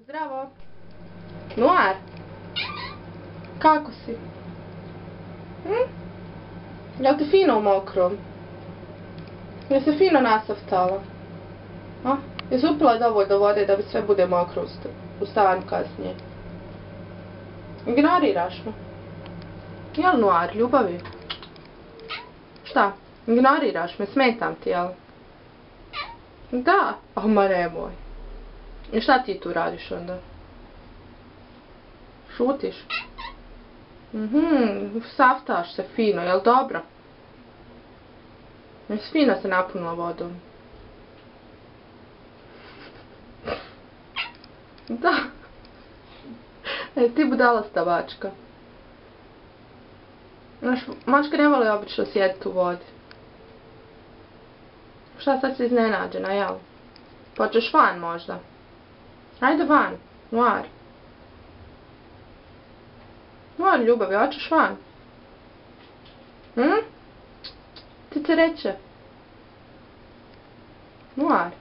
Zdravo. Noir. Kako si? Jel ti fino u mokrom? Jel se fino nasaftala? Jesi upila dovoljno vode da bi sve bude mokro u stanju kasnije? Ignoriraš me? Jel Noir, ljubavi? Šta? Ignoriraš me, smetam ti, jel? Da, ma nemoj. I šta ti tu radiš onda? Šutiš? Saftaš se fino, jel dobro? Jesi fino se napunila vodom? Da. Ti budalasta mačka. Znaš, mačka ne voli obično sjediti u vodi. Šta sad si iznenađena, jel? Počeš van možda? Ajde van, Noir. Noir, ljubavi, hoćeš van? Ti će reće. Noir.